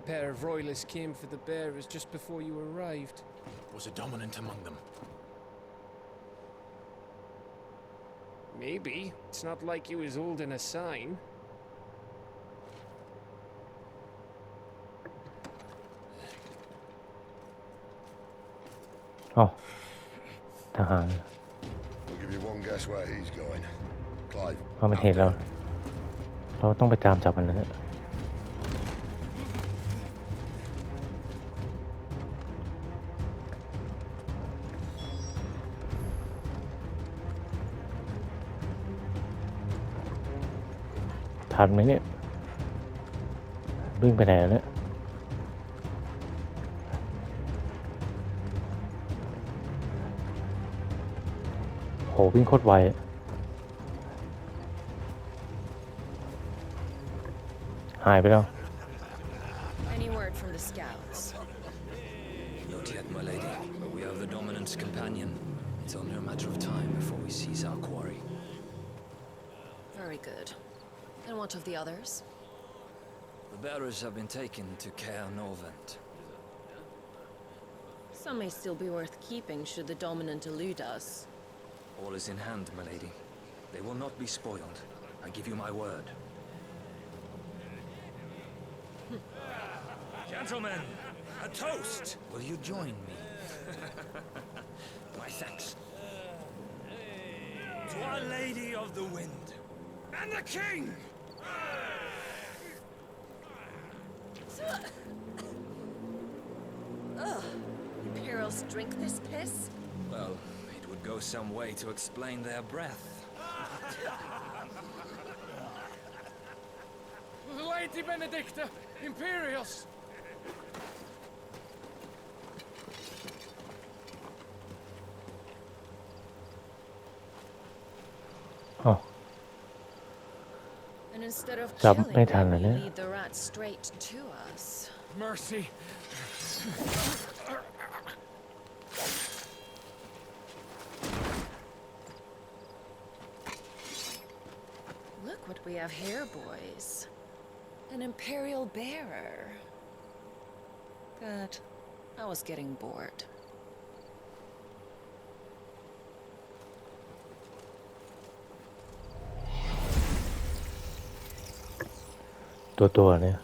pair of royalists came for the bearers just before you arrived. Was a dominant among them? Maybe. It's not like he was holding a sign. Oh, ทหาร We'll give you one guess where he's going. Clive. พอมันเห็นเราต้องไปตามจับมันแล้วทันไหมเนี่ยวิ่งไปไหนแล้วเนี่ยโหวิ่งโคตรไวหายไปแล้ว Any word from the scouts? Not yet, my lady, but we have the dominant's companion. It's only a matter of time before we seize our quarry. Very good. And what of the others? The bearers have been taken to Caer Norvent. Some may still be worth keeping should the dominant elude us. All is in hand, my lady. They will not be spoiled. I give you my word. Gentlemen, a toast! Will you join me? My thanks. To Our Lady of the Wind. And the King! Ugh. Imperials drink this piss? Well, it would go some way to explain their breath. Lady Benedicta! Imperials! Oh. And instead of Chậm killingไม่ them, ทันเลย we เนี่ย lead the rats straight to us. Mercy! Look what we have here, boys. An Imperial bearer. Good. I was getting bored. ตัวเนี่ย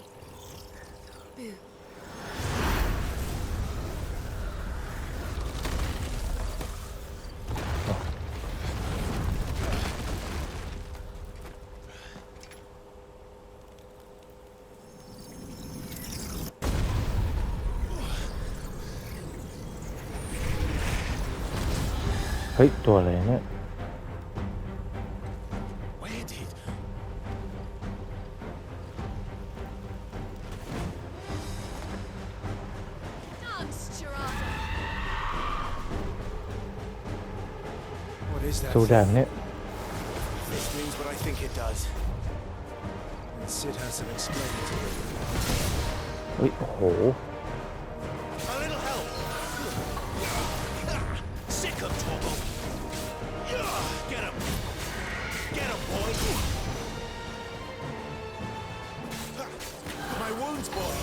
เฮ้ยตัวอะไรเนี่ย Where did? What is that? สู้ได้ไหมเนี่ย This means what I think it does. And Sid has some explaining to do. เฮ้ยโอ้โห A little help. Sick of trouble. Get him. Get him, boy. My wounds, boy.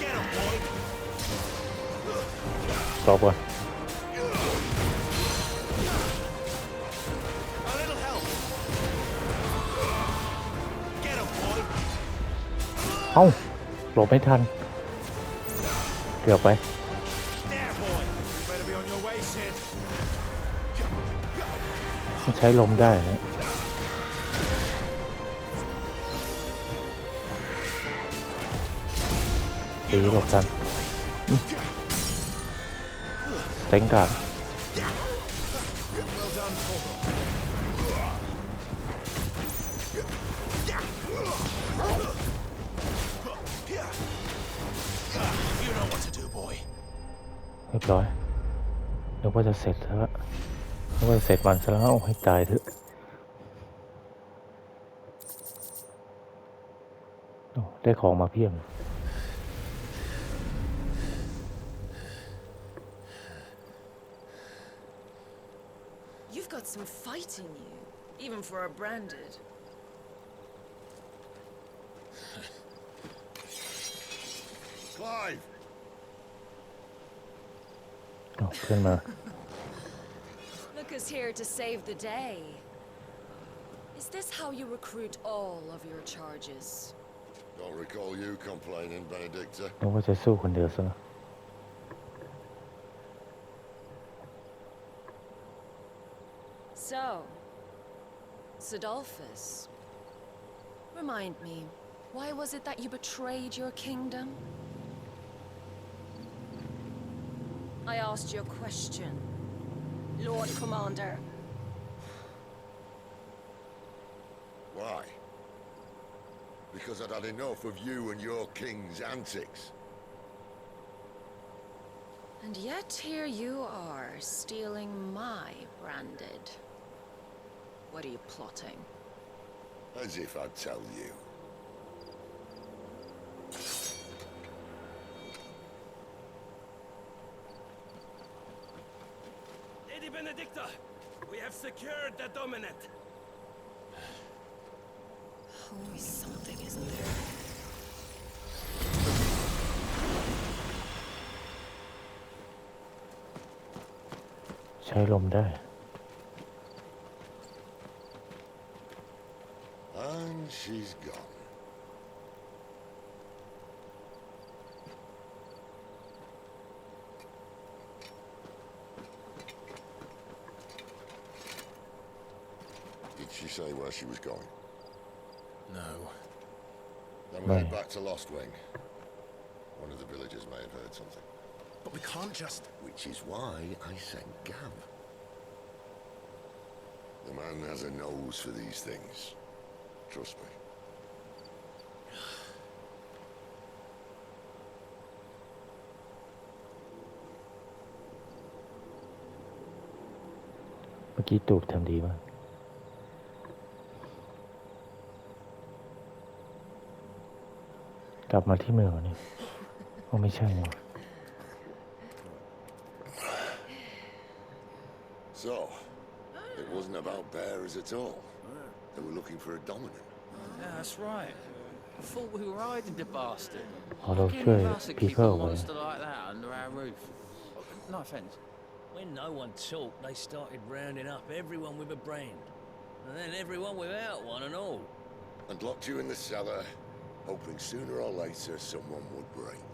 Get him, boy. ตอบก่อน A little help. Get him, boy. เอ้าหลบไม่ทันเกือบไป There, boy. You better be on your way, Sid. มันใช้ลมได้นะตีหลบกันเต็งกัด Well done, Corporal. You know what to do, boy. เรียบร้อยนึกว่าจะเสร็จแล้วนึกว่าจะเสร็จมันซะแล้วเอาให้ตายเถอะโอ้ได้ของมาเพียบ You've got some fight in you, even for a branded. alive! เพื่อนมา Look who's here to save the day. Is this how you recruit all of your charges? Don't recall you complaining, Benedicta. นึกว่าจะสู้คนเดียวซะแล้ว So, Sidolphus, remind me, why was it that you betrayed your kingdom? I asked you a question, Lord Commander. Why? Because I'd had enough of you and your king's antics. And yet here you are, stealing my branded. What are you plotting? As if I'd tell you. Lady Benedicta, we have secured the dominant. Always something, isn't there? ใช้ลมได้ And she's gone. Did she say where she was going? No. Then we'll head back to Lost Wing. One of the villagers may have heard something. But we can't just... Which is why I sent Gav. The man has a nose for these things. Trust me. เมื่อกี้ตูบทำดีมากกลับมาที่เมืองนี่โอ้ไม่ใช่นี่ So, it wasn't about bears at all. They were looking for a dominant. Yeah, that's right. I thought we were hiding the bastard. พอเราช่วย Any of us would keep people a ไว้ monster like that under our roof. No offence. When no one talked, they started rounding up everyone with a brand. And then everyone without one and all. And locked you in the cellar, hoping sooner or later someone would break.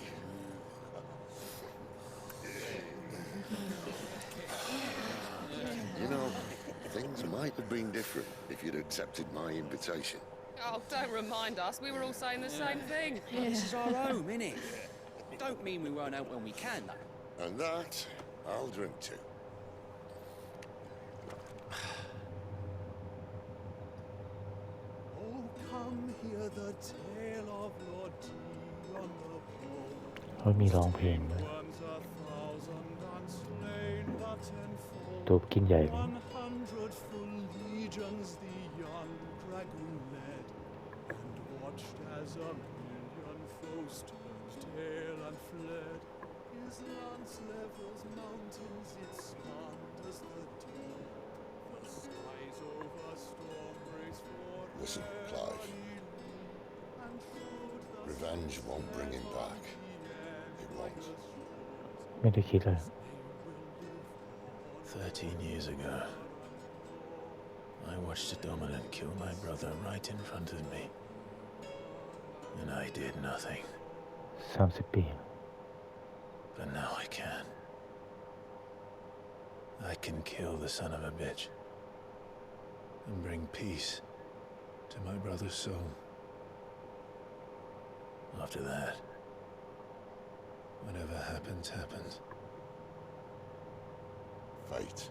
You know, things might have been different if you'd accepted my invitation. Oh, don't remind us. We were all saying the same thing. This is our home, innit? Don't mean we won't out when we can, though. And that, I'll drink to. Oh, come hear the tale of Lord Tion the Pope. เขามีร้องเพลงด้วย Once 1,000 unslain, but tenfold. ตูบกินใหญ่เลย 100 full legions the young dragoon led, and watched as a million foes turned tail and fled. His lance levels mountains, it scanned as the deep. The skies over storm race for Listen, Clive. Revenge won't bring him back. It won't. ไม่ได้คิดเลย 13 years ago, I watched a dominant kill my brother right in front of me. And I did nothing. 30 ปี But now I can. I can kill the son of a bitch. And bring peace to my brother's soul. After that, whatever happens, happens. Fate.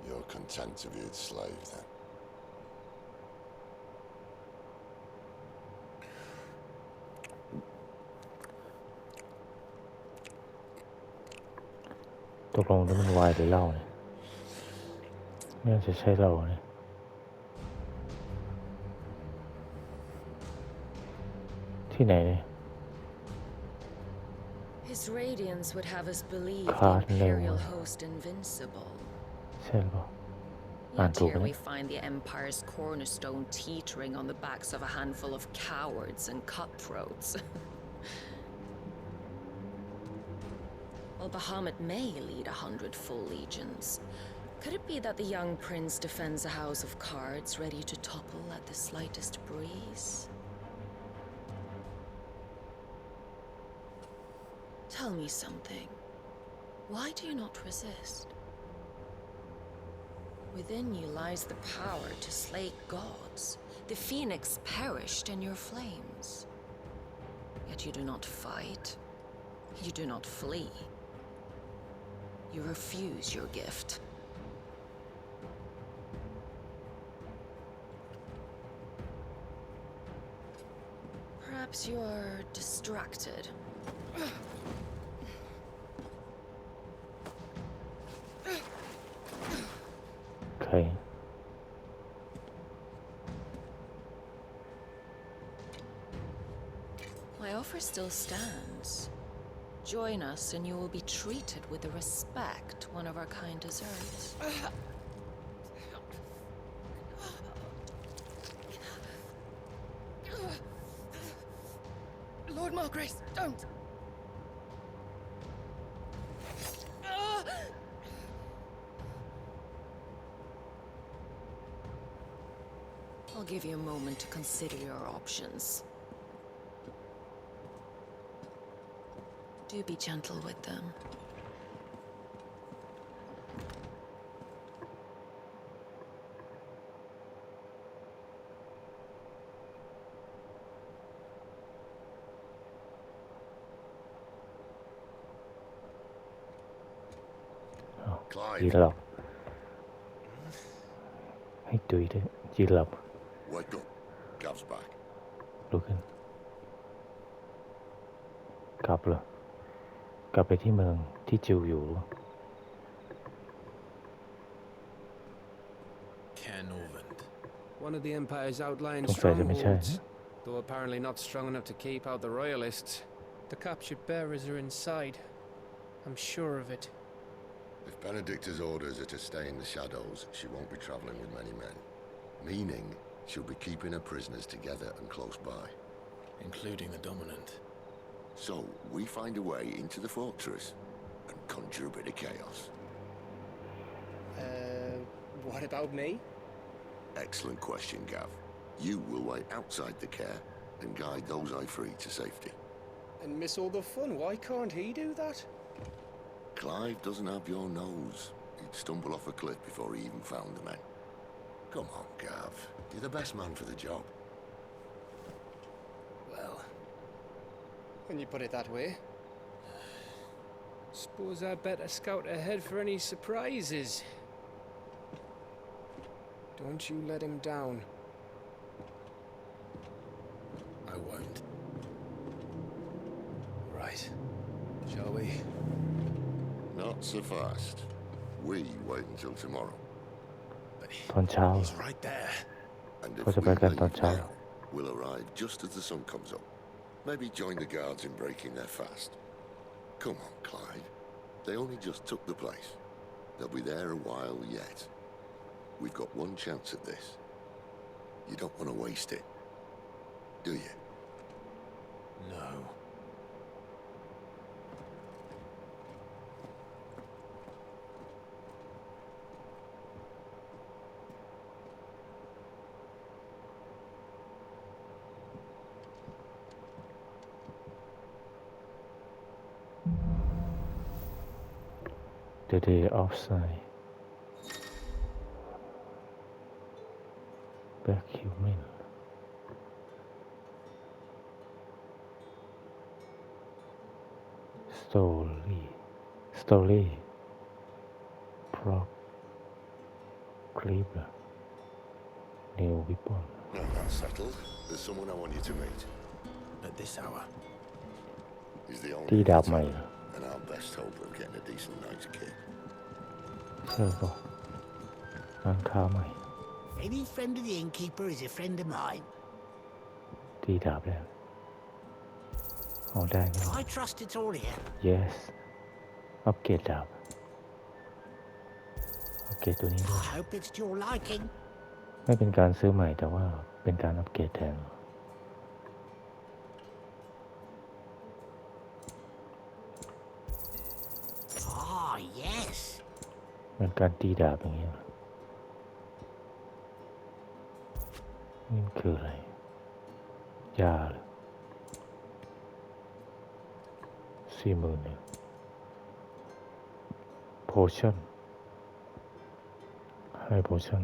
You're content to be its slave, then. ตกลงแล้วมันไวน์หรือเหล้าเนี่ยไม่น่าจะใช่เหล้าเนี่ยที่ไหนเนี่ย His radiance would have us believe the God, no. Imperial host invincible. ใช่หรือเปล่าอ่าน Yet ถูก here ไหม we find the Empire's cornerstone teetering on the backs of a handful of cowards and cutthroats. Well, Bahamut may lead 100 full legions. Could it be that the young prince defends a house of cards ready to topple at the slightest breeze? Tell me something. Why do you not resist? Within you lies the power to slay gods. The phoenix perished in your flames. Yet you do not fight. You do not flee. You refuse your gift. Perhaps you are distracted. Okay. My offer still stands. Join us and you will be treated with the respect one of our kind deserves. Lord Margrace, don't! I'll give you a moment to consider your options. Do be gentle with them. Clive, ยืนหลับให้ตุยด้วยยืนหลับ wake up. Gav's back. ลุกขึ้นกลับเหรอกลับไปที่เมืองที่จิวอยู่ Canovant. One of the Empire's outlying สงสัยจะไม่ใช่ strongholds, though apparently not strong enough to keep out the royalists. The captured bearers are inside. I'm sure of it. If Benedicta's orders are to stay in the shadows, she won't be traveling with many men. Meaning, she'll be keeping her prisoners together and close by. Including the dominant. So, we find a way into the fortress and conjure a bit of chaos. What about me? Excellent question, Gav. You will wait outside the care and guide those I free to safety. And miss all the fun. Why can't he do that? Clive doesn't have your nose. He'd stumble off a cliff before he even found the men. Come on, Gav. You're the best man for the job. Well, when you put it that way. Suppose I'd better scout ahead for any surprises. Don't you let him down. I won't. Right. Shall we? Not so fast. We wait until tomorrow. But ตอนเช้า he's right there. And if เขาจะ we ไปกัน leave ตอนเช้า now, we'll arrive just as the sun comes up. Maybe join the guards in breaking their fast. Come on, Clyde. They only just took the place. They'll be there a while yet. We've got one chance at this. You don't want to waste it, do you? No. The Day of Sign Back Human Story Prop Clip New Weapon Now that's settled. There's someone I want you to meet. At this hour. He's the only ที่ดาบใหม่ and our best hope of getting a decent night's kick. เชื่อก็ร้านค้าใหม่ Any friend of the innkeeper is a friend of mine. ที่ดาบแล้วเอาได้ไหม I trust it's all here. yes อัปเกรดดาบอัปเกรดตัวนี้ด้วย I hope it's to your liking. ไม่เป็นการซื้อใหม่แต่ว่าเป็นการอัปเกรดแทน เหมือนการตีดาบอย่างเงี้ยนี่มันคืออะไรยาเหรอ40,000เนี่ยโพชั่นให้โพชั่น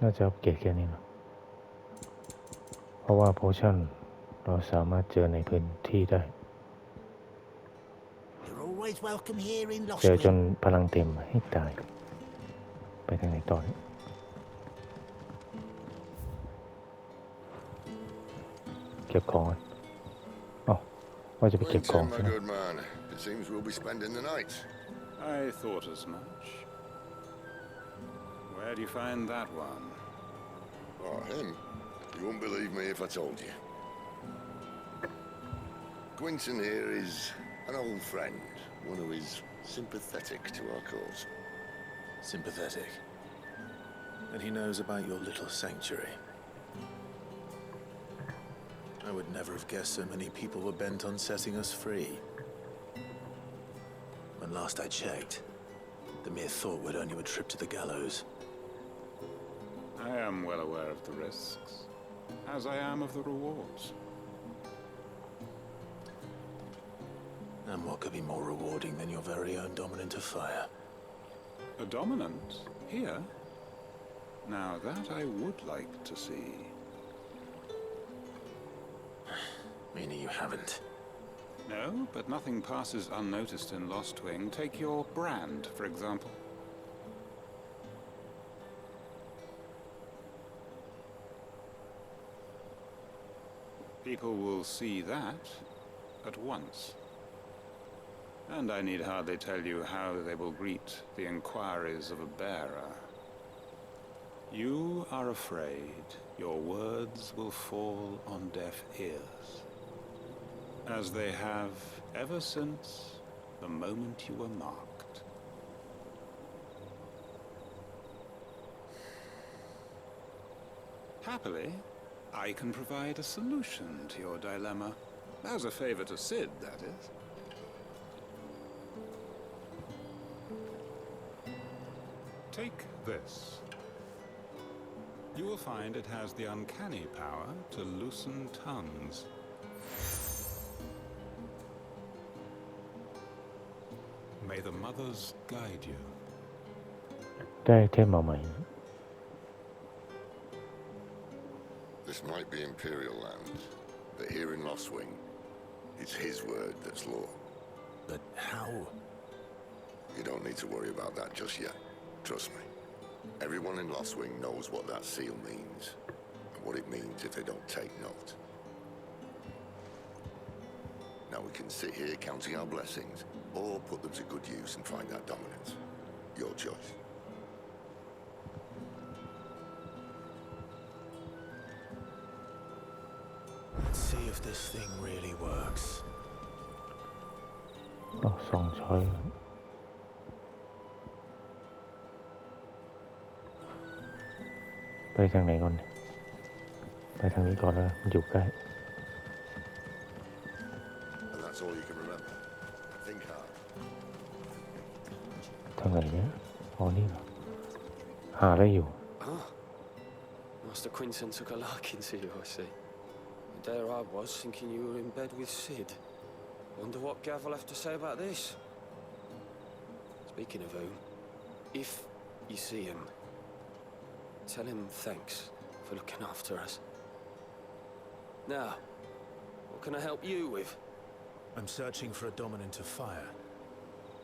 น่าจะอัปเกรดแค่นี้นะเพราะว่าโพชั่นเราสามารถเจอในพื้นที่ได้ You're always welcome here in เจอจน Lostwing. พลังเต็มให้ตายไปทางไหนต่อเนี่ยเก็บของกันอ๋อว่าจะไปเก็บของ Quinton, ใช่ my ไหม good man. It seems we'll be spending the night. I thought as much. Where do you find that one? Oh, him? You wouldn't believe me if I told you. Quinton here is an old friend, one who is sympathetic to our cause. Sympathetic. And he knows about your little sanctuary. I would never have guessed so many people were bent on setting us free. When last I checked, the mere thought would earn you a trip to the gallows. I am well aware of the risks, as I am of the rewards. And what could be more rewarding than your very own dominant of fire? A dominant? Here? Now that I would like to see. Meaning you haven't. No, but nothing passes unnoticed in Lostwing. Take your brand, for example. People will see that at once. And I need hardly tell you how they will greet the inquiries of a bearer. You are afraid your words will fall on deaf ears, as they have ever since the moment you were marked. Happily, I can provide a solution to your dilemma. As a favor to Sid, that is. Take this. You will find it has the uncanny power to loosen tongues. May the mothers guide you. ได้เทมมาใหม่ This might be Imperial land, but here in Lostwing, it's his word that's law. But how? You don't need to worry about that just yet. Trust me. Everyone in Lostwing knows what that seal means, and what it means if they don't take note. Now we can sit here counting our blessings, or put them to good use and find that dominance. Your choice. Let's see if this thing really works. อ๋อ2 ช้อยไปทางไหนก่อนเนี่ยไปทางนี้ก่อนแล้วมันอยู่ใกล้ And that's all you can remember. Think hard. ทางไหนเนี่ยอ๋อนี่เหรอหาได้อยู่ Ah, Master Quinton took a liking to you, I see. And there I was, thinking you were in bed with Sid. Wonder what Gav will have to say about this. Speaking of whom, if you see him, tell him thanks for looking after us. Now, what can I help you with? I'm searching for a dominant of fire.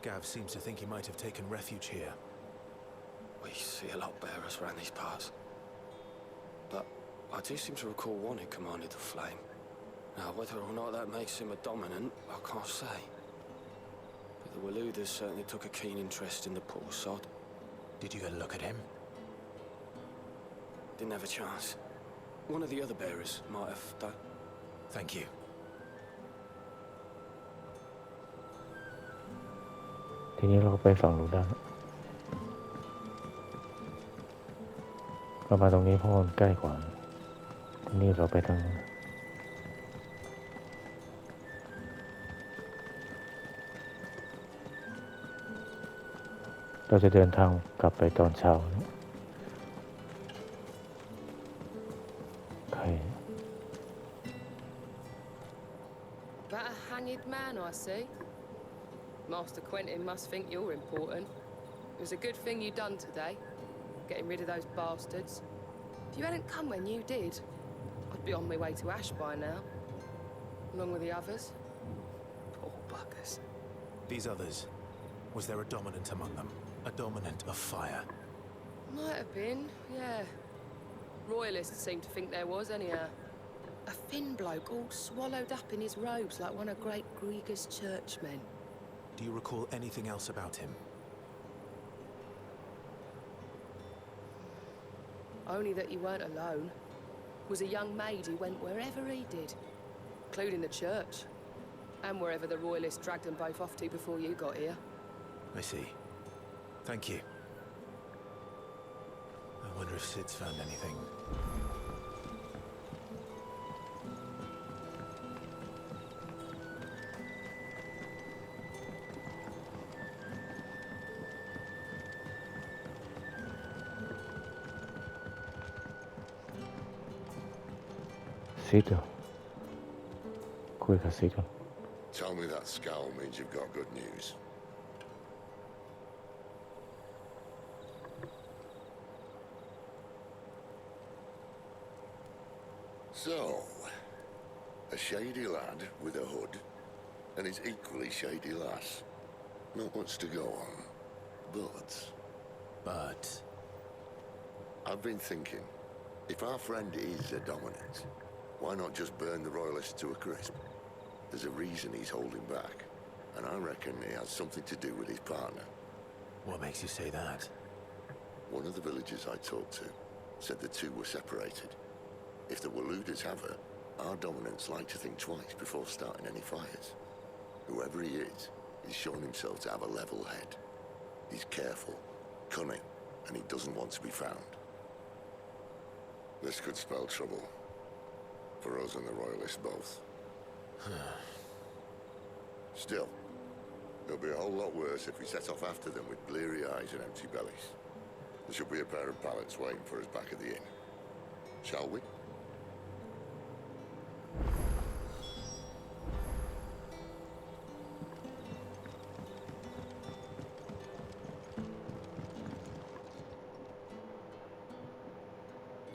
Gav seems to think he might have taken refuge here. We see a lot bearers around these parts. But I do seem to recall one who commanded the flame. Now, whether or not that makes him a dominant, I can't say. But the Waludas certainly took a keen interest in the poor sod. Did you get a look at him? Didn't have a chance. One of the other bearers might have, though. Thank you. ทีนี้เราไปฝั่งนู้นได้เรามาตรงนี้เพราะมันใกล้กว่าทีนี้เราไปทาง เราจะเดินทางกลับไปตอนเช้าใคร That a hanged man, I see. Master Quentin must think you're important. It was a good thing you done today, getting rid of those bastards. If you hadn't come when you did, I'd be on my way to Ash by now, along with the others. Poor buggers. These others, was there a dominant among them? A dominant of fire? Might have been, yeah. Royalists seem to think there was, anyhow. A thin bloke all swallowed up in his robes like one of Great Grieger's churchmen. Do you recall anything else about him? Only that he weren't alone. Was a young maid who went wherever he did, including the church, and wherever the Royalists dragged them both off to before you got here. I see. Thank you. I wonder if Sid's found anything. Sid เหรอคุยกับซิดก่อน Tell me that scowl means you've got good news. So, a shady lad with a hood, and his equally shady lass. Not much to go on, but... I've been thinking, if our friend is a dominant, why not just burn the Royalists to a crisp? There's a reason he's holding back, and I reckon he has something to do with his partner. What makes you say that? One of the villagers I talked to said the two were separated. If the Waluders have her, our dominants like to think twice before starting any fires. Whoever he is, he's shown himself to have a level head. He's careful, cunning, and he doesn't want to be found. This could spell trouble. For us and the Royalists both. Still, it'll be a whole lot worse if we set off after them with bleary eyes and empty bellies. There should be a pair of pallets waiting for us back at the inn. Shall we?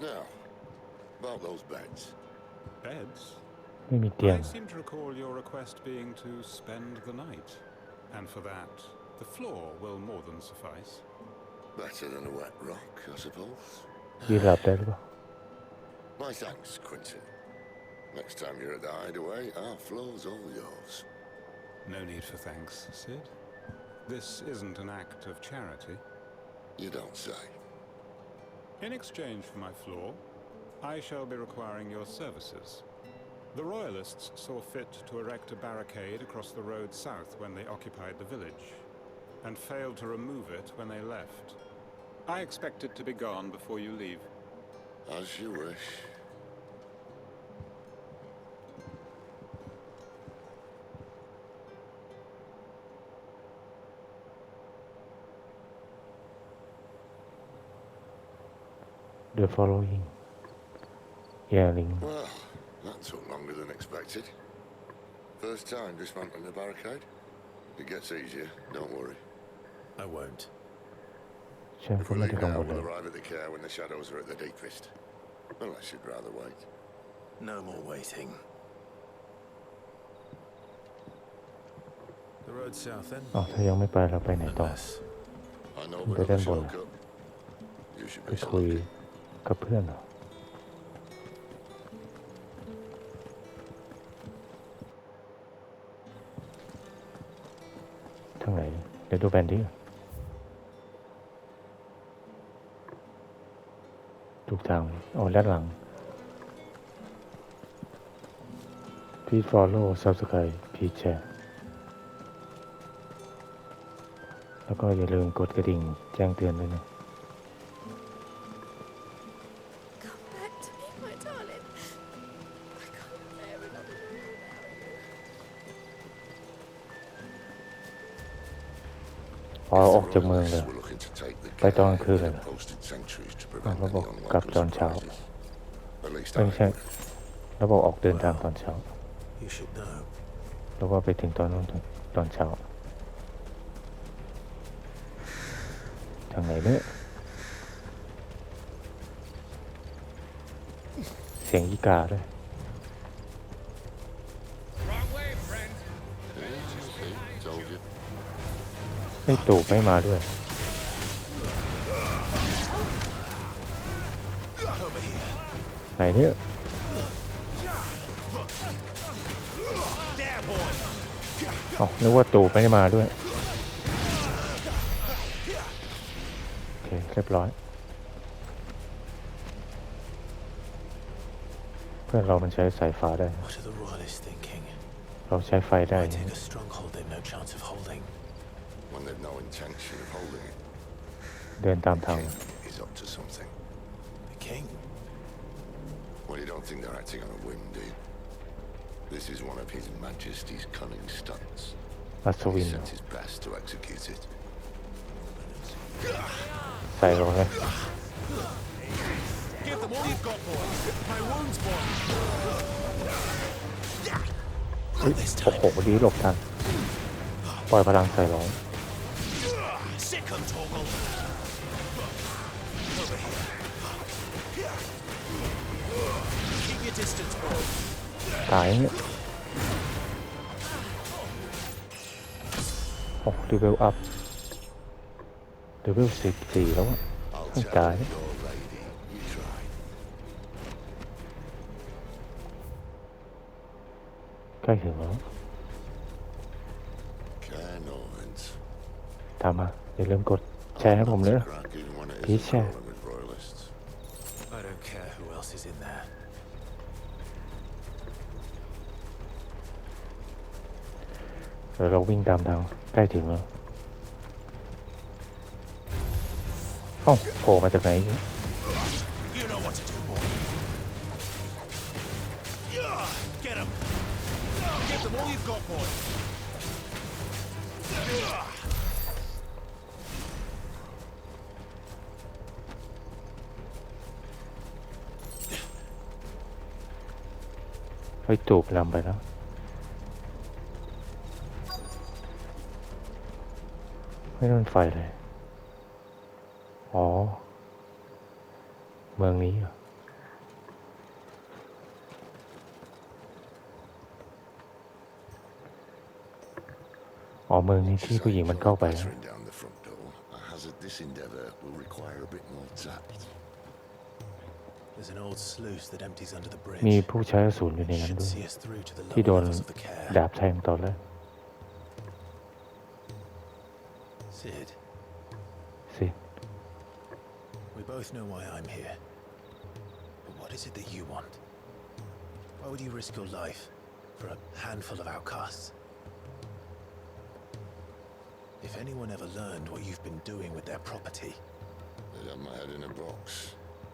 Now, about those beds. Beds? ไม่มีเตียง I seem to recall your request being to spend the night. And for that, the floor will more than suffice. Better than a wet rock, I suppose. ยืนหลับได้หรือเปล่า My thanks, Quentin. Next time you're at the hideaway, our floor's all yours. No need for thanks, Sid. This isn't an act of charity. You don't say. In exchange for my floor, I shall be requiring your services. The Royalists saw fit to erect a barricade across the road south when they occupied the village, and failed to remove it when they left. I expect it to be gone before you leave. As you wish. The following Yelling Well, that took longer than expected. First time dismantling the barricade? It gets easier, don't worry. I won't. ฉัน If ก็ we ไม่ leave ได้กัง now, วลเล we'll ย arrive at the care when the shadows are at the deepest. Unless you'd rather wait. No more waiting. The road south then? อ๋อถ้ายังไม่ไปเราไปไหนต่อ Unless... I know But another then what? shortcut. You should ไป be คุย lucky. กับเพื่อนเหรอทางไหนเดี๋ยวดูแผนที่ก่อนถูกทางอ๋อด้านหลัง Please follow subscribe please share แล้วก็อย่าลืมกดกระดิ่งแจ้งเตือนด้วยนะ Come back to me, my darling. I can't bear another day without you. อ๋อออกจากเมืองเลย We're looking ไปตอนกลางคืนเลยเหรอ posted sentries to อ้าว prevent เราบอก any กลับ unwelcome ตอนเช้า surprises. At least ไม่ใช่ I would. เราบอกออกเดินทางตอนเช้า You should know. แล้วก็ไปถึงตอนนู้นตอนเช้าทางไหนเนี่ยเสียงอีกาด้วย See, told you. ไม่ตู่ไม่มาด้วยไหนเนี่ยอ๋อนึกว่าตู่ไม่ได้มาด้วยโอเคเรียบร้อยเพื่อนเรามันใช้สายฟ้าได้ What are the royalists thinking? เราใช้ไฟได้ Why take a stronghold they've no chance of holding? When they've no intention of holding it. เดินตามทาง King is up to something. The king? Well, you don't think they're acting on a whim, do you? This is one of His Majesty's cunning stunts. อัศวิ He น sent his best to execute it. ใส่ลงเลย Give them all you've got, boys. My wounds, boy. เฮ้ยโอ้โหดีหลบทันปล่อยพลังใส่ร้อง Sick 'em, Torgal. Over here. Keep your distance, boys. ตายเนี่ยโอ้ดีเวลอัพดีเวล14แล้วอะ I'll ไม่ tell ตาย your lady you tried. ใกล้ถึงแล้ว Canovans. ตามมาอย่าลืมกดแชร์ให้ผมเลยนะ Crack even when it Please isn't share. rolling with royalists. I don't care who else is in there. เดี๋ยวเราวิ่งตามทางใกล้ถึงแล้วเอ้าโผล่มาจากไหน You know what to do, boy. Get 'em. Give them all you've got, boy. เฮ้ยตูบลำไปแล้วไม่โดนไฟเลยอ๋อเมืองนี้เหรออ๋อเมืองนี้ที่ผู้หญิงมันเข้าไปแล้ว Battering down the front door. I hazard this endeavour will require a bit more tact. There's an old sluice that empties under the มี bridge. ผู้ใช้อสูรอยู่ใน It นั้น should ด้วย see us through to the ที่ lower โดน levels of the care. ดาบแทงตอนแรก Sid, สิ we both know why I'm here. But what is it that you want? Why would you risk your life for a handful of outcasts? If anyone ever learned what you've been doing with their property, They'd have my head in a box.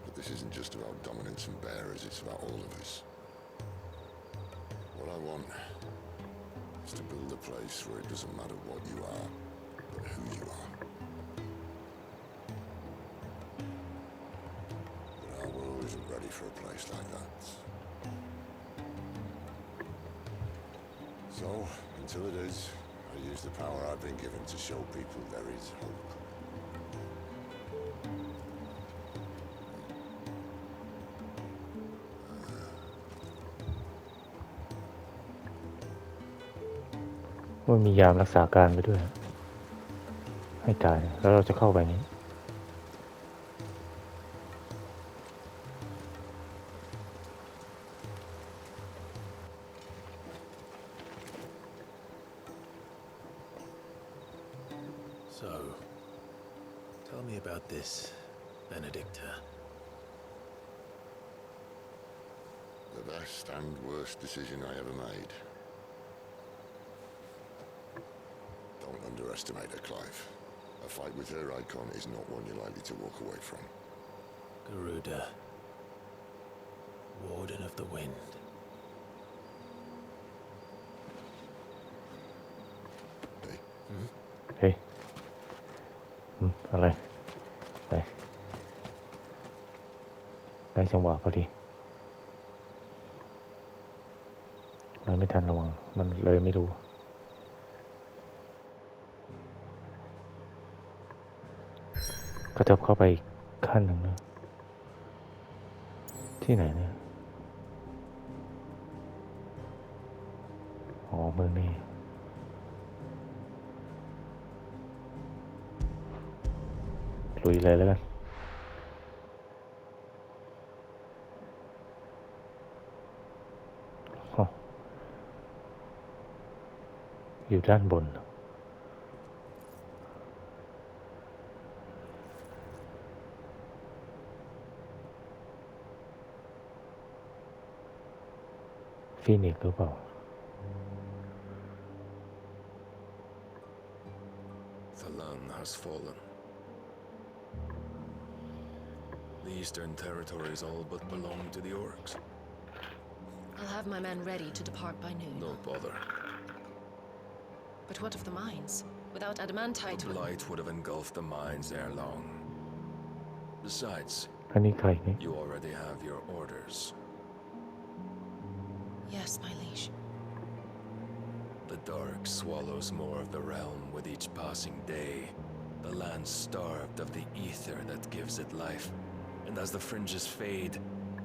But this isn't just about dominance and bearers, it's about all of us. What I want is to build a place where it doesn't matter what you are, but who you are. But our world isn't ready for a place like that. So, until it is, I use the power I've been given to show people there is hope. ว่ามียามรักษาการไปด้วย ให้ตายแล้วเราจะเข้าไปนี้ so tell me about this, Benedicta. The best and worst decision I ever made. Don't underestimate her, Clive. A fight with her icon is not one you're likely to walk away from. Garuda, Warden of the Wind. Hey, เฮ้ยอะไร ไปได้จังหวะพอดีมันไม่ทันระวังมันเลยไม่รู้กระเทิบเข้าไปอีกขั้นหนึ่งนะที่ไหนเนี่ยอ๋อเมืองนี้ลุยเลยแล้วกันอยู่ด้านบนฟีนิกซ์หรือเปล่า The land has fallen. The eastern territories all but belong to the orcs. I'll have my men ready to depart by noon. No bother. But what of the mines? Without adamantite... The blight would have engulfed the mines ere long. Besides, อันนี้ใครนี่ you already have your orders. Yes, my liege. The dark swallows more of the realm with each passing day. The land starved of the ether that gives it life. And as the fringes fade,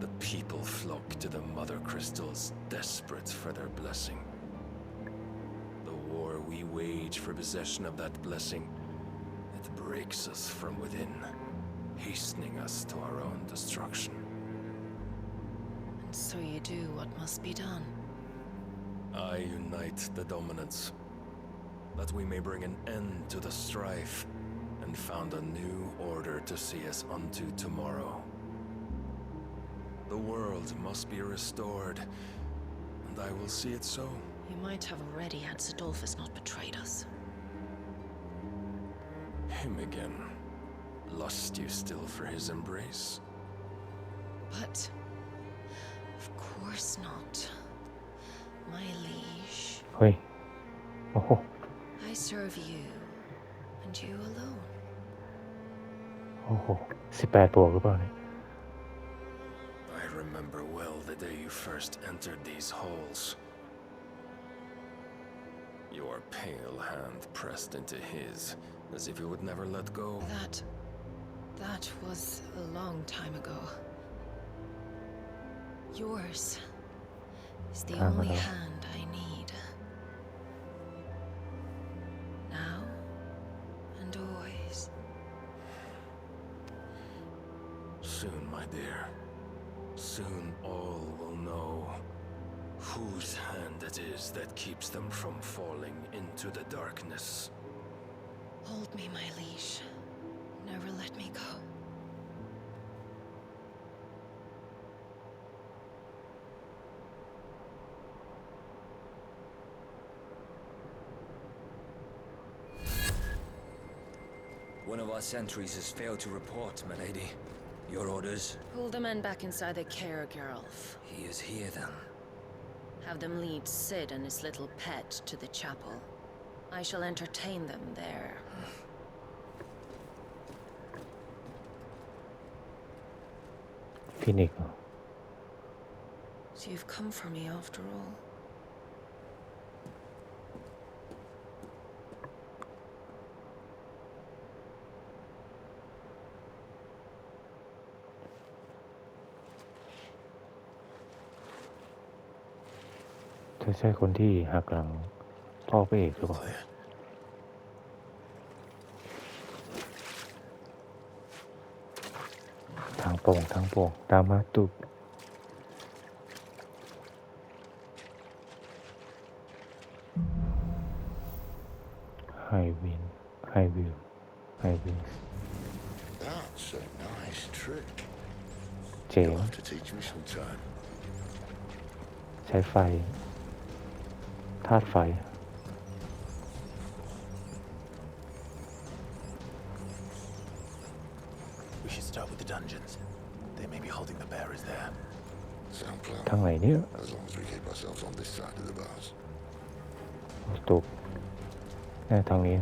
the people flock to the mother crystals, desperate for their blessing. The war we wage for possession of that blessing, it breaks us from within, hastening us to our own destruction. And so you do what must be done. I unite the dominants, that we may bring an end to the strife and found a new order to see us unto tomorrow. The world must be restored, and I will see it so. You might have already had Sidolphus not betrayed us. Him again. Lust you still for his embrace? But... of course not. My liege. เฮ้ยโอ้โห I serve you, and you alone. โอ้โห18 บวกหรือเปล่าเนี่ย I remember well the day you first entered these halls. Your pale hand pressed into his, as if you would never let go. That was a long time ago. Yours is the only hand I need. Now and always. Soon, my dear. Soon all will know whose hand it is that keeps them from falling into the darkness. Hold me, my liege. Never let me go. One of our sentries has failed to report, milady. Your orders? Pull the men back inside the care, Geralf. He is here, then. Have them lead Sid and his little pet to the chapel. I shall entertain them there. Phoenix. So you've come for me after all.จะใช่คนที่หักหลังพ่อพระเอกหรือเปล่าทางโป่งตามมาตุกไฮวิว That's a nice trick. เจ๋ง You'll have to teach me sometime. ใช้ไฟธาตุไฟ We should start with the dungeons. They may be holding the bearers there. Sound plan. ทางไหนเนี่ย As long as we keep ourselves on this side of the bars. ตุกทางนี้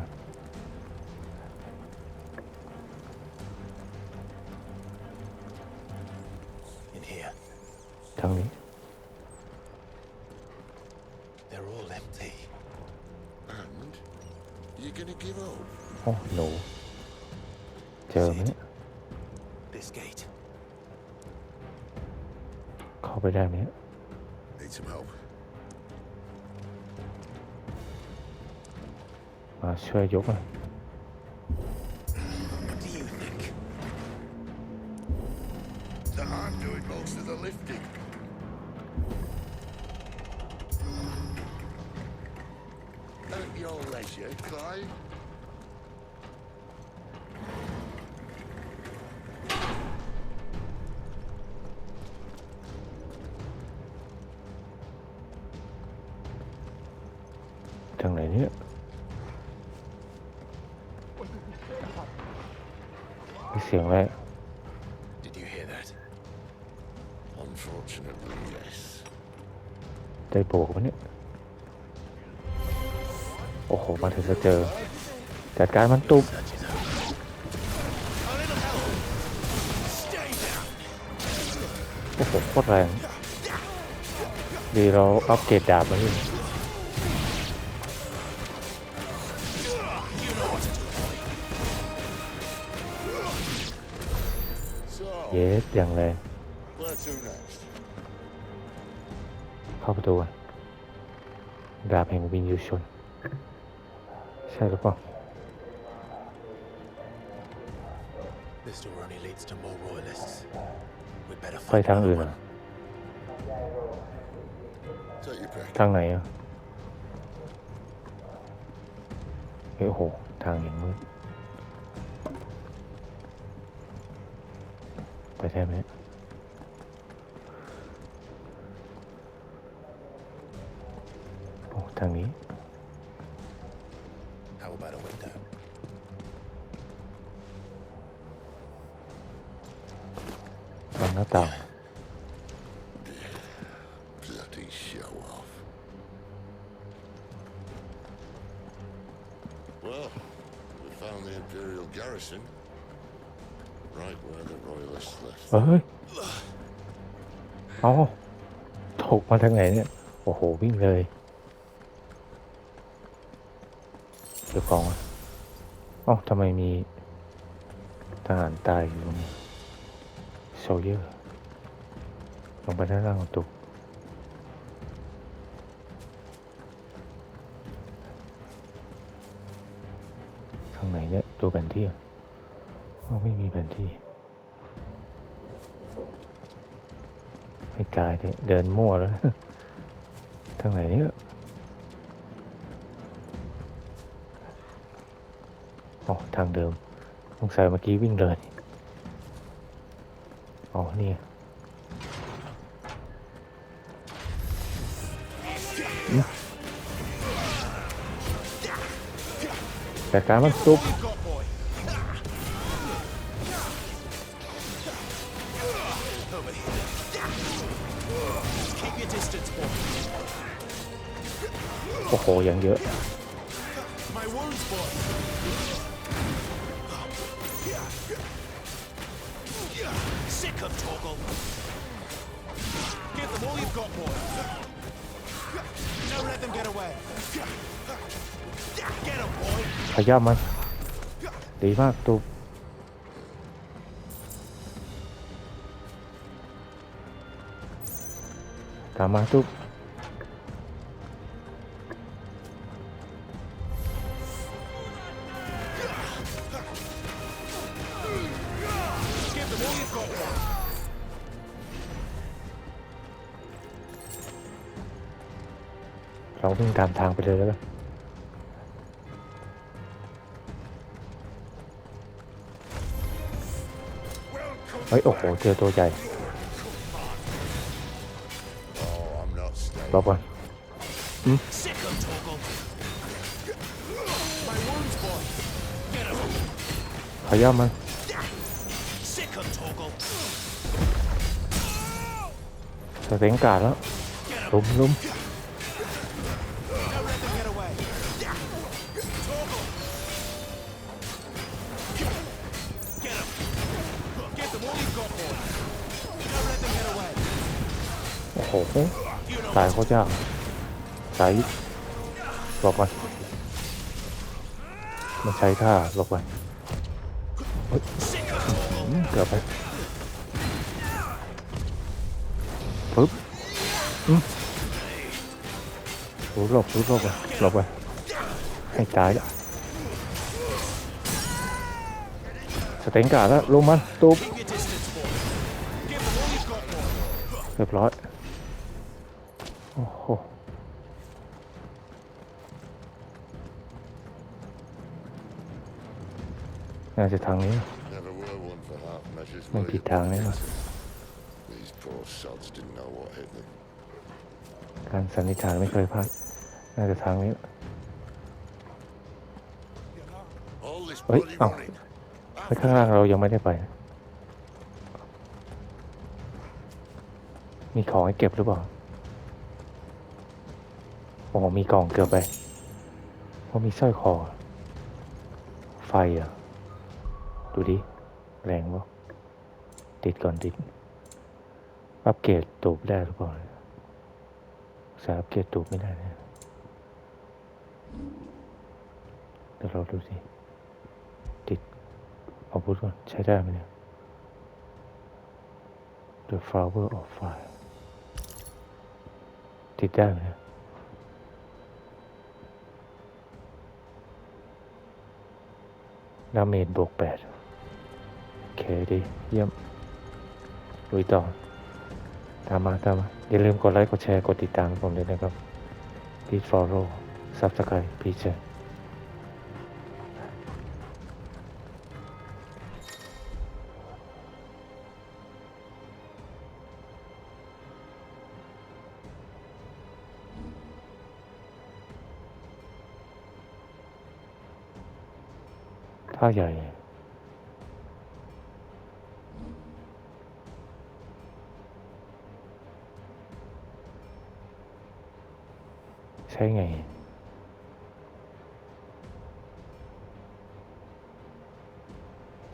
ทางนี้ They're all empty. And you're gonna give up? โอ้หนูเจอไหมเนี่ย This gate. เข้าไปได้ไหม Need some help. มาช่วยยกหน่อย What do you think? I'm doing most of the lifting. At your leisure, Clive. ทางไหนเนี่ยมีเสียงอะไร Did you hear that? Unfortunately, yes. ได้โบกปะเนี่ยโอ้โหมาถึงจะเจอจัดการมันตุบโอ้โหโคตรแรงดีเราอัปเกรดดาบมาดิเยสอย่างแรง Where to next? เข้าประตูก่อนดาบแห่งวิญญาณชนใช่หรือเปล่า This door only leads to more royalists. We'd better ไป find ทาง another อื่น one. อ่ะ Take your pick. ทางไหนอ่ะเฮ้ยโอ้โหทางอย่างมืดไปได้ไหมโอ้ทางนี้ How about a window? ทางหน้าต่าง Bloody show off. Well, we found the Imperial garrison. Right where the royalists left. เฮ้ยเอาตกมาทางไหนเนี่ยโอ้โหวิ่งเลยเดี๋ยวของอ๋อทำไมมีทหารตายอยู่ตรงนี้โซเยอร์ลงไปด้านล่างของตุกทางไหนเนี่ยตัวแผนที่อ๋อไม่มีแผนที่ไม่กายเลยเดินมั่วแล้ว ทางไหนเนี่ยอ๋อทางเดิมสงสัยเมื่อกี้วิ่งเลยอ๋อนี่แต่การมันซุบโอ้โหอย่างเยอะขยับมันดีมากตุบตามมาตุบเราวิ่งตามทางไปเลยแล้วกันเฮ้ยโอ้โหเจอตัวใหญ่รอก่อนขย่ำมันสเต็งกาดแล้วลุม โหตายโคตรยากตายหลบมันมันใช้ท่าหลบไปเกือบไปปึ๊บหลบไปให้ตายสเต็งกาแล้วลงมันตุ๊บเรียบร้อยโอ้โหน่าจะทางนี้ไม่ผิดทางแน่นอนการสันนิษฐานไม่เคยพลาดน่าจะทางนี้เฮ้ยเอ้าไปข้างล่างเรายังไม่ได้ไปมีของให้เก็บหรือเปล่าโอ้มีกล่องเกือบไปเพราะมีสร้อยคอไฟอ่ะดูดิแรงวะติดก่อนติดอัปเกรดตูบได้หรือเปล่าสาอัปเกรดตูบไม่ได้นะเดี๋ยวเราดูสิติดเอาพูดก่อนใช้ได้ไหมเนี่ย The Flower of Fire ติดได้ไหมเนี่ยดาเมจบวก8โอเคดีเยี่ยมลุยต่อตามมาอย่าลืมกดไลค์กดแชร์กดติดตามผมด้วยนะครับ Please follow Subscribe Please share ท่าใหญ่ใช่ไง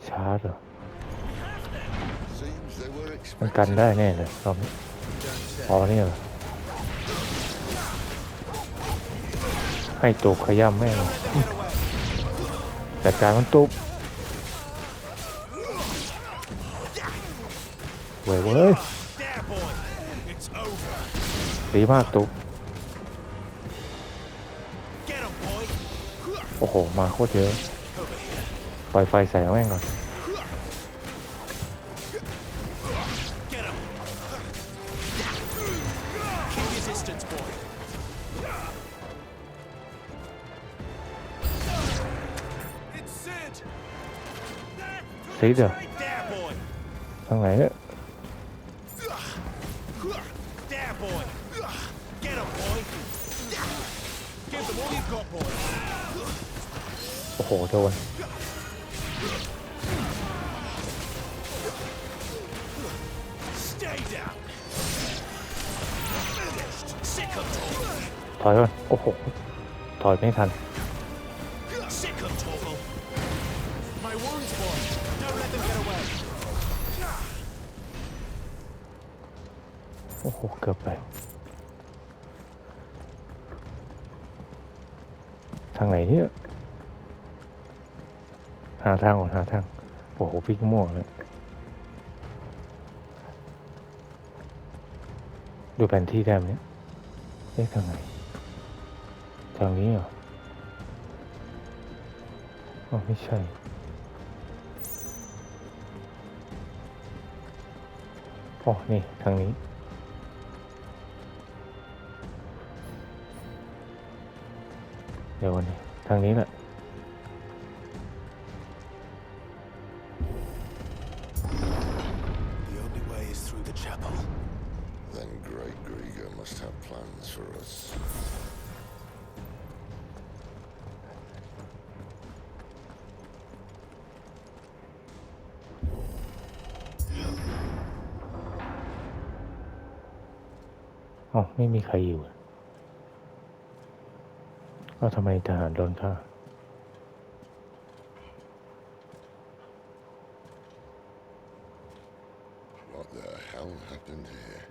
ชาร์จเหรอมันกันได้แน่เลยรอบนี้อ๋อนี่เหรอให้ตูบขย้ำแม่งจัดการมันตูบเว้ยดีมากตูบโอ้โหมาโคตรเยอะปล่อยไฟใส่แม่งก่อนซีดเหรอทางไหนเนี่ยโอ้โหโดนถอยก่อนโอ้โหถอยไม่ทันโอ้โหเกือบไปทางไหนเนี่ยหาทางก่อนโอ้โหพี่ก็มั่วเลยดูแผนที่ได้ไหมเนี่ยทางไหนทางนี้เหรออ๋อไม่ใช่อ๋อนี่ทางนี้เดี๋ยววันนี้ทางนี้แหละอ๋อไม่มีใครอยู่ก็ทำไมทหารโดนฆ่า What the hell happened here?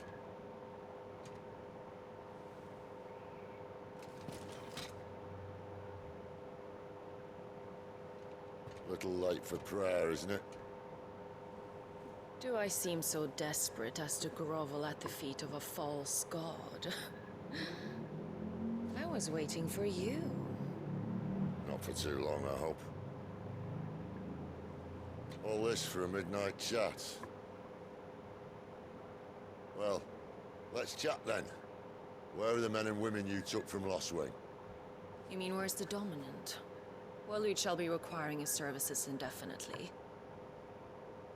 little late for prayer, isn't it? Do I seem so desperate as to grovel at the feet of a false god? I was waiting for you. Not for too long, I hope. All this for a midnight chat. Well, let's chat then. Where are the men and women you took from Lostwing? You mean where's the dominant? Well, we shall be requiring his services indefinitely.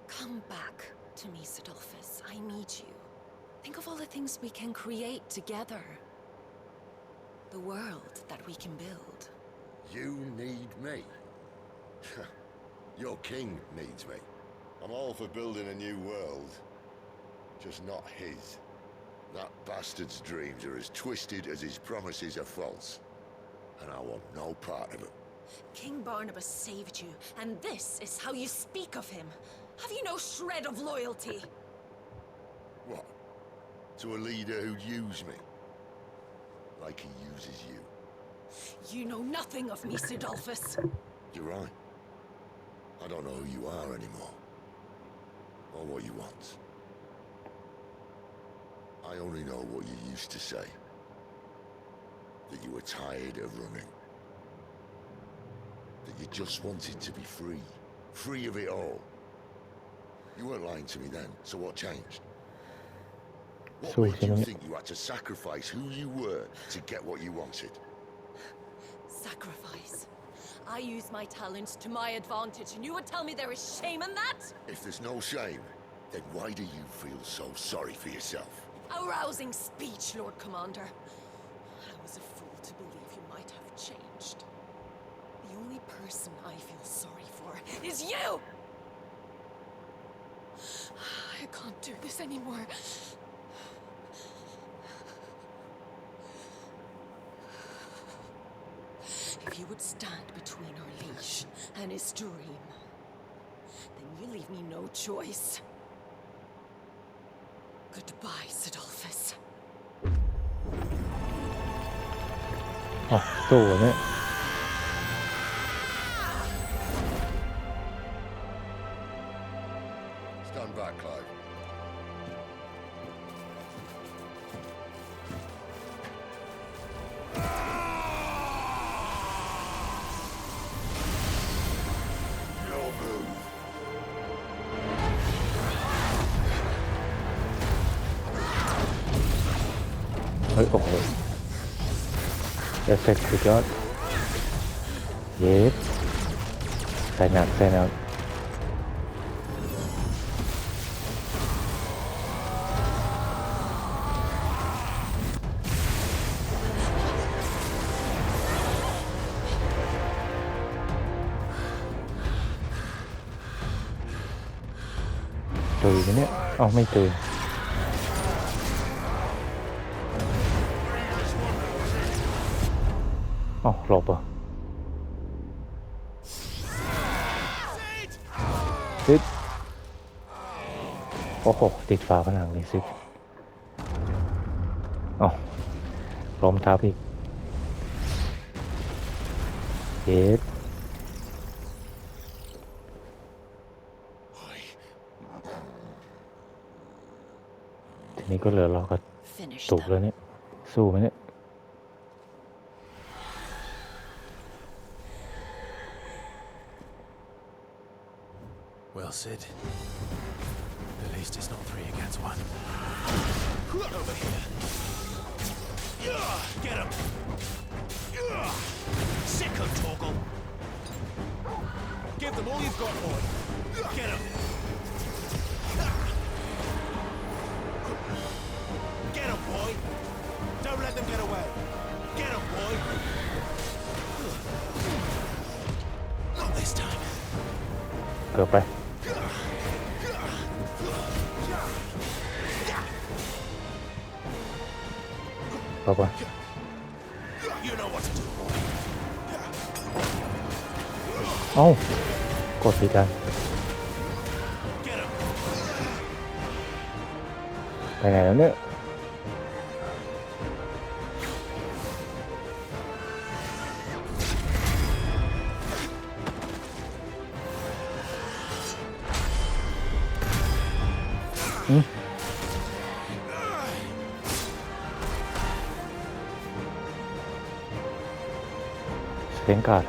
Come back to me, Sidolphus. I need you. Think of all the things we can create together. The world that we can build. You need me? Your king needs me. I'm all for building a new world. Just not his. That bastard's dreams are as twisted as his promises are false. And I want no part of it. King Barnabas saved you, and this is how you speak of him. Have you no shred of loyalty? What? To a leader who'd use me? Like he uses you? You know nothing of me, Sidolphus. You're right. I don't know who you are anymore. Or what you want. I only know what you used to say. That you were tired of running. That you just wanted to be free. Free of it all. You weren't lying to me then, so what changed? What made you think you had to sacrifice who you were to get what you wanted? Sacrifice? I use my talents to my advantage, and you would tell me there is shame in that? If there's no shame, then why do you feel so sorry for yourself? A rousing speech, Lord Commander. I was a fool to believe you might have changed. The only person I feel sorry for is you! I can't do this anymore. If you would stand between our liege and his dream, then you leave me no choice. Goodbye, Sidolphus. อ๋อสู้เนี่ย Stand back, Clive. No move. เฮ้ยโอ้โหเอฟเฟกต์สุดยอดเย็บใส่หนักใส่หนักตื่นไหมเนี่ยเอ้าไม่ตื่นอ๋อหลบเหรอซิดโอ้โหติดฝาผนังเลยซิดอ๋อล้มทับอีกเย็ดทีนี้ก็เหลือเราก็ตุกแล้วเนี่ยสู้ไหมเนี่ย Well, Sid. At least it's not 3 against 1. Over here. Get him! Sick of Torgal! Give them all you've got, boy! Get him! Get him, boy! Don't let them get away! Get him, boy! Not this time. เกือบไปปะปะเอ้ากดผิดกันไปไหนแล้วเนี่ย สเตนการ์ด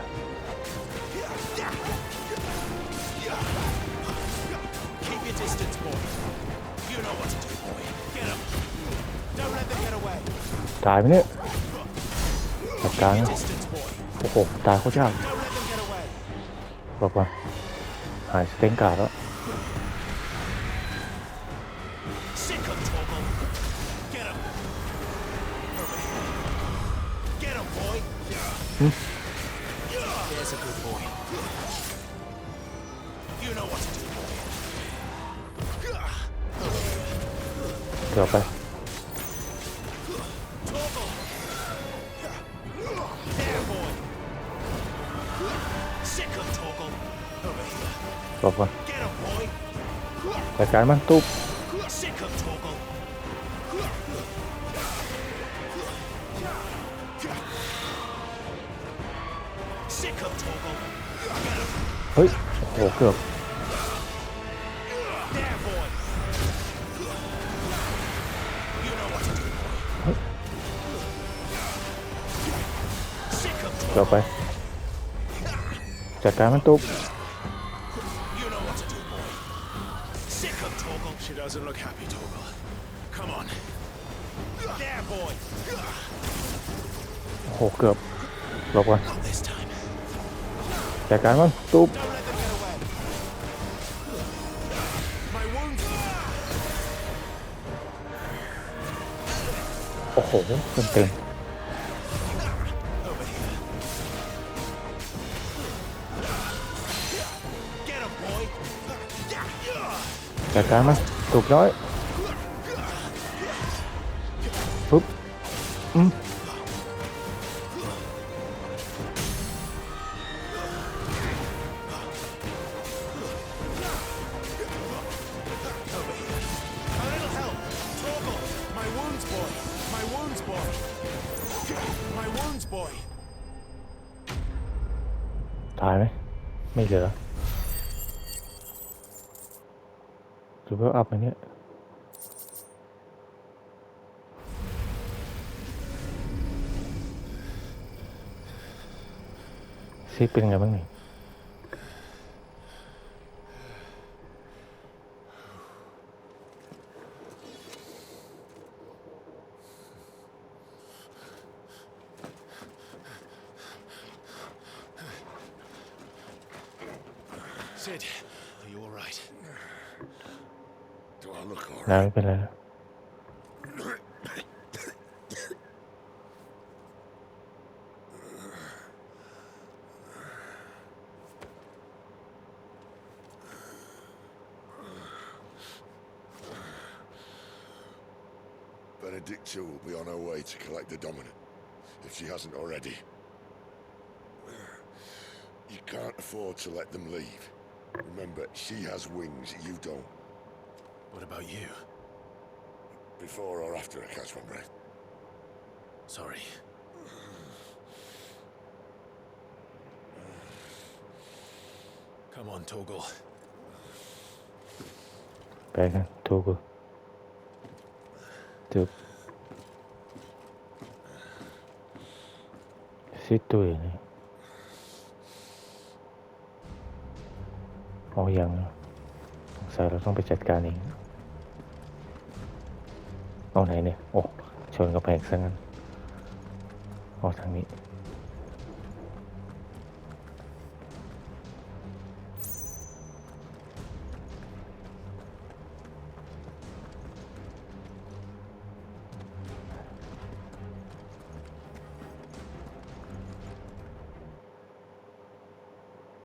Keep your distance, boy. You know what to do, boy. Get him. Don't let them get away. ตายไหมเนี่ยจัดการ Keep นะ your distance, boy. โอ้โหตายโคตรยาก Don't let them get away. บอกว่าหายสเตนการ์ดแล้ว Sick of Torgal. Get him. Over here. Get him, boy. There's a good boy. You know what to do, boy. เกือบไป Torgal. There, boy. Sick of Torgal. Over here. บอกว่า Get him, boy. จัดการมันตุ๊บ Sick of Torgal. Sick of Torgal. Get him. เฮ้ยโอ้โหเกือบ There, boy. You know what to do, boy. Sick of เกือบ Torgal. ไปจัดการมันตุ๊บ You know what to do, boy. Sick of Torgal. She doesn't look happy, Torgal. Come on. There, boy. โอ้โหเกือบหลบก่อน Not this time. จัดการมันตุ๊บ Don't let them get away. My wounds. โอ้โหเต็ม Over here. Get him, boy. จัดการมันตุ๊บน้อยปุ๊บOver here. A little help. Torgal. My wounds, boy. My wounds, boy. My wounds, boy. ตายไหมไม่เหลือหรือว่าอัพไหมเนี่ยซิกเป็นไงบ้างนี่ Sid, are you all right? Do I look all น้า right? ไม่เป็นไรแล้ว Benedicta will be on her way to collect the dominant, if she hasn't already. You can't afford to let them leave. Remember, she has wings, you don't. What about you? Before or after I catch my breath. Sorry. Come on, Torgal. ไปกันถูกจุบซิดตัวนี่เอาอย่างสงสัยเราต้องไปจัดการเองเอาไหนเนี่ยโอ้ชนกระแพงซะงั้นเอาทางนี้